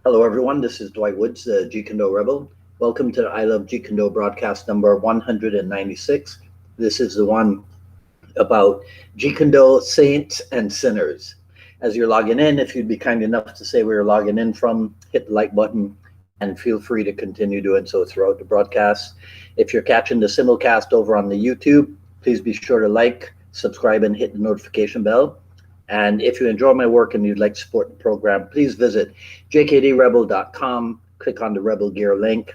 Hello, everyone. This is Dwight Woods, the Jeet Kune Rebel. Welcome to the I Love Jeet Kune broadcast number 196. This is the one about Jeet Kune saints and sinners. As you're logging in, if you'd be kind enough to say where you're logging in from, hit the like button and feel free to continue doing so throughout the broadcast. If you're catching the simulcast over on the YouTube, please be sure to like, subscribe, and hit the notification bell. And if you enjoy my work and you'd like to support the program, please visit jkdrebel.com, click on the Rebel Gear link,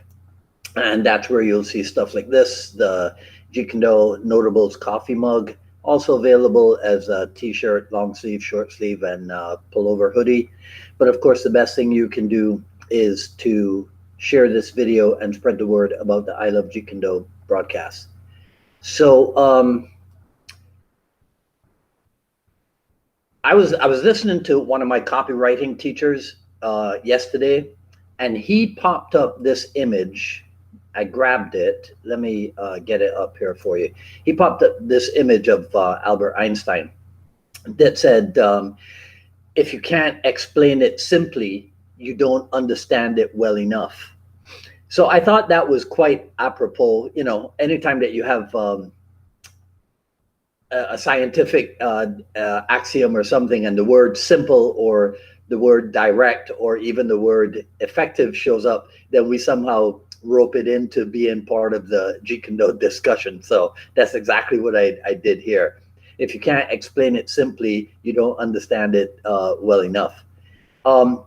and that's where you'll see stuff like this, the Jeet Kune Notables coffee mug, also available as a t-shirt, long sleeve, short sleeve, and pullover hoodie. But of course, the best thing you can do is to share this video and spread the word about the I Love Jeet Kune broadcast. So I was listening to one of my copywriting teachers yesterday, and he popped up this image. I grabbed it. Let me get it up here for you. He popped up this image of Albert Einstein that said, if you can't explain it simply, you don't understand it well enough. So I thought that was quite apropos. You know, anytime that you have a scientific axiom or something, and the word simple or the word direct or even the word effective shows up, then we somehow rope it into being part of the Jeet Kune discussion. So that's exactly what I did here. If you can't explain it simply, you don't understand it well enough. Now,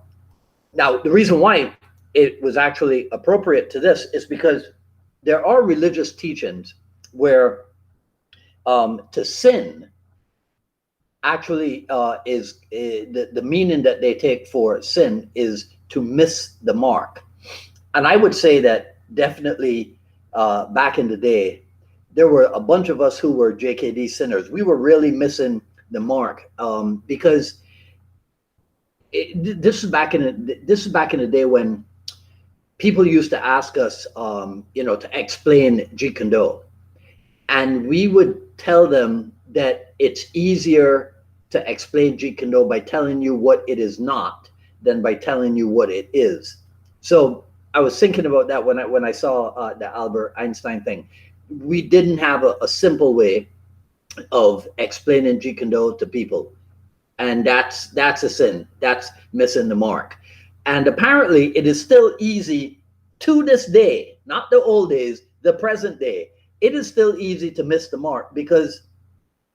the reason why it was actually appropriate to this is because there are religious teachings where to sin actually is the meaning that they take for sin is to miss the mark. And I would say that definitely back in the day, there were a bunch of us who were JKD sinners. We were really missing the mark because this is back in the day when people used to ask us, to explain Jeet Kune, and we would tell them that it's easier to explain Jeet Kune by telling you what it is not than by telling you what it is. So I was thinking about that when I saw the Albert Einstein thing. We didn't have a simple way of explaining Jeet Kune to people, and that's a sin. That's missing the mark. And apparently, it is still easy to this day, not the old days, the present day. It is still easy to miss the mark because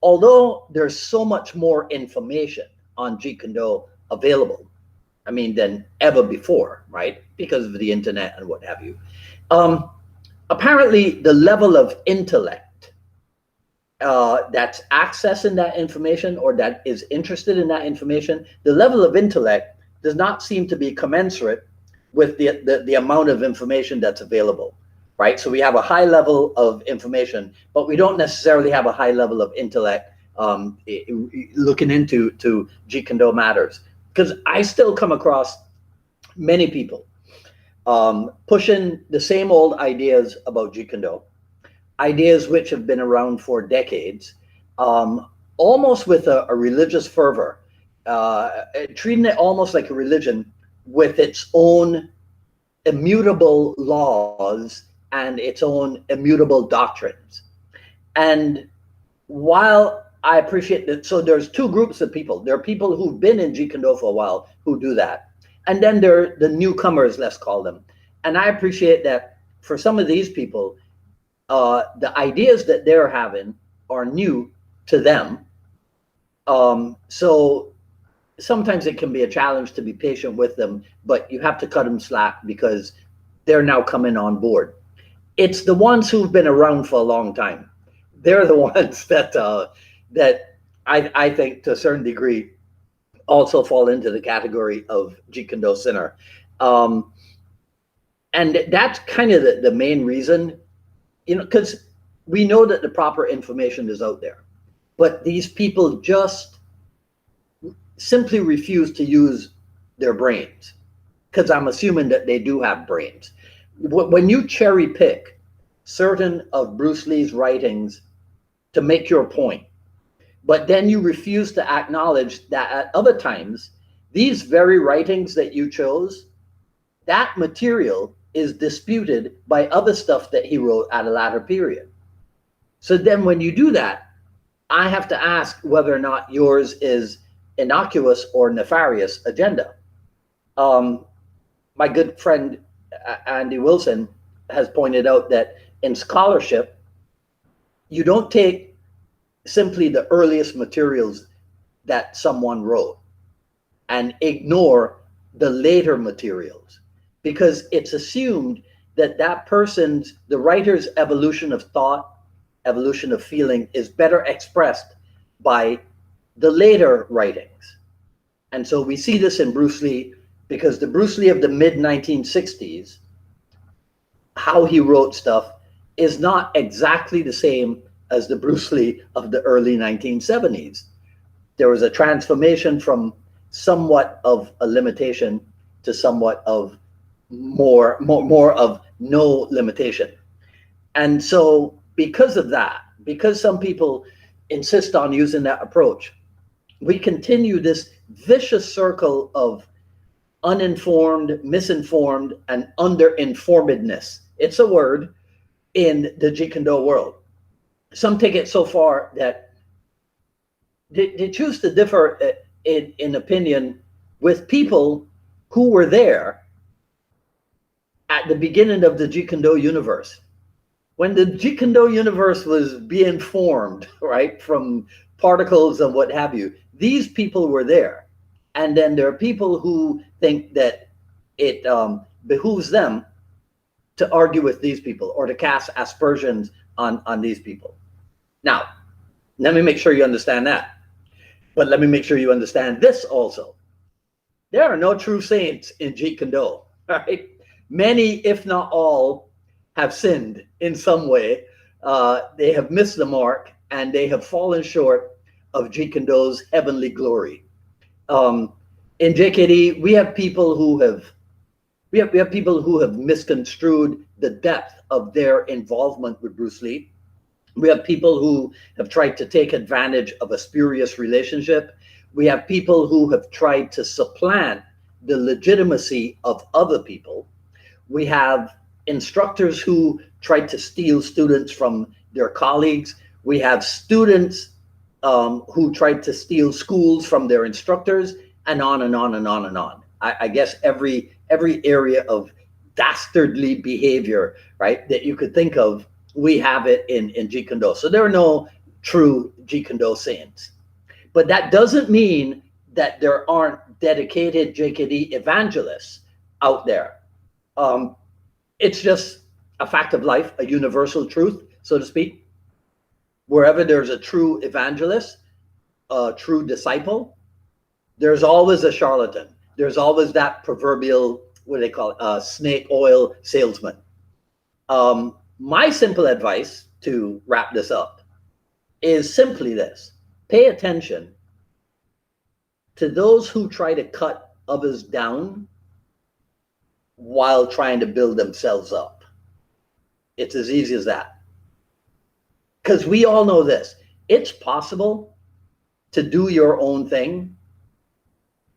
although there's so much more information on Jeet Kune available, I mean, than ever before, right? Because of the internet and what have you. Apparently, the level of intellect that's accessing that information or that is interested in that information, the level of intellect does not seem to be commensurate with the amount of information that's available. Right, so we have a high level of information, but we don't necessarily have a high level of intellect looking into Jeet Kune matters. Because I still come across many people pushing the same old ideas about Jeet Kune, ideas which have been around for decades, almost with a religious fervor, treating it almost like a religion with its own immutable laws and its own immutable doctrines. And while I appreciate that, so there's two groups of people. There are people who've been in Jeet Kune for a while who do that. And then there are the newcomers, let's call them. And I appreciate that for some of these people, the ideas that they're having are new to them. So sometimes it can be a challenge to be patient with them, but you have to cut them slack because they're now coming on board. It's the ones who've been around for a long time. They're the ones that I think to a certain degree also fall into the category of Jeet Kune sinner. And that's kind of the main reason, because we know that the proper information is out there, but these people just simply refuse to use their brains, because I'm assuming that they do have brains. When you cherry pick certain of Bruce Lee's writings to make your point, but then you refuse to acknowledge that at other times, these very writings that you chose that material is disputed by other stuff that he wrote at a latter period. So then when you do that, I have to ask whether or not yours is innocuous or nefarious agenda. My good friend Andy Wilson has pointed out that in scholarship, you don't take simply the earliest materials that someone wrote and ignore the later materials, because it's assumed that the writer's evolution of thought, evolution of feeling is better expressed by the later writings. And so we see this in Bruce Lee, because the Bruce Lee of the mid 1960s, how he wrote stuff is not exactly the same as the Bruce Lee of the early 1970s. There was a transformation from somewhat of a limitation to somewhat of more of no limitation. And so because of that, because some people insist on using that approach, we continue this vicious circle of uninformed, misinformed, and underinformedness. It's a word in the Jeet Kune Do world. Some take it so far that they choose to differ in opinion with people who were there at the beginning of the Jeet Kune Do universe. When the Jeet Kune Do universe was being formed, right, from particles and what have you, these people were there. And then there are people who think that it behooves them to argue with these people or to cast aspersions on these people. Now, let me make sure you understand that. But let me make sure you understand this also. There are no true saints in Jeet Kune Do, right? Many, if not all, have sinned in some way. They have missed the mark, and they have fallen short of Jeet Kune Do's heavenly glory. In JKD, we have people who have misconstrued the depth of their involvement with Bruce Lee. We have people who have tried to take advantage of a spurious relationship. We have people who have tried to supplant the legitimacy of other people. We have instructors who tried to steal students from their colleagues. We have students who tried to steal schools from their instructors, and on and on and on and on. I guess every area of dastardly behavior, right, that you could think of, we have it in Jeet Kune Do. So there are no true Jeet Kune Do saints. But that doesn't mean that there aren't dedicated JKD evangelists out there. It's just a fact of life, a universal truth, so to speak. Wherever there's a true evangelist, a true disciple, there's always a charlatan. There's always that proverbial, what do they call it, snake oil salesman. My simple advice to wrap this up is simply this: pay attention to those who try to cut others down while trying to build themselves up. It's as easy as that. Because we all know this: it's possible to do your own thing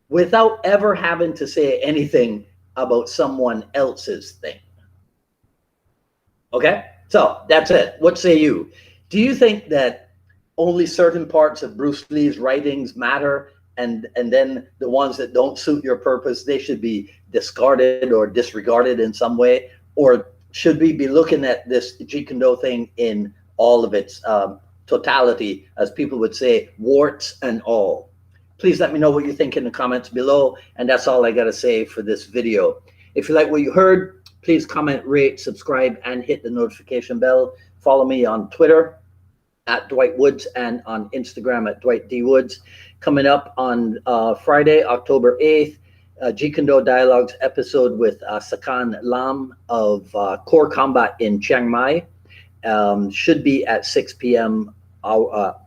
without ever having to say anything about someone else's thing. Okay, so that's it. What say you? Do you think that only certain parts of Bruce Lee's writings matter, and then the ones that don't suit your purpose, they should be discarded or disregarded in some way? Or should we be looking at this Jeet Kune Do thing in all of its totality, as people would say, warts and all? Please let me know what you think in the comments below, and that's all I got to say for this video. If you like what you heard, please comment, rate, subscribe, and hit the notification bell. Follow me on Twitter at Dwight Woods and on Instagram at Dwight D. Woods. Coming up on Friday, October 8th, Jeet Kune Do Dialogues episode with Sakan Lam of Core Combat in Chiang Mai. Should be at 6 p.m.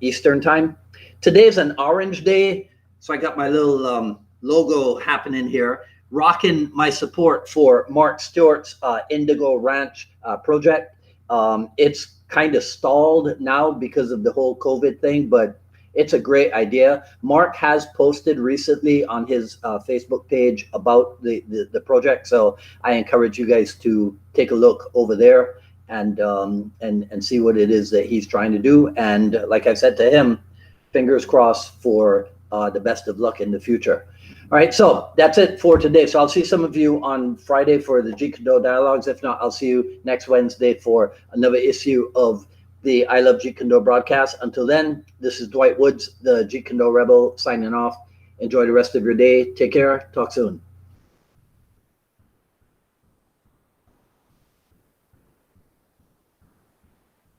Eastern time. Today's an orange day, so I got my little logo happening here, rocking my support for Mark Stewart's Indigo Ranch project. It's kind of stalled now because of the whole COVID thing, but It's a great idea. Mark has posted recently on his Facebook page about the project, so I encourage you guys to take a look over there and see what it is that he's trying to do. And like I said to him, fingers crossed for the best of luck in the future. All right, so that's it for today. So I'll see some of you on Friday for the Jeet Kune Do Dialogues. If not, I'll see you next Wednesday for another issue of the I Love Jeet Kune Do broadcast. Until then, this is Dwight Woods, the Jeet Kune Do Rebel, signing off. Enjoy the rest of your day. Take care. Talk soon.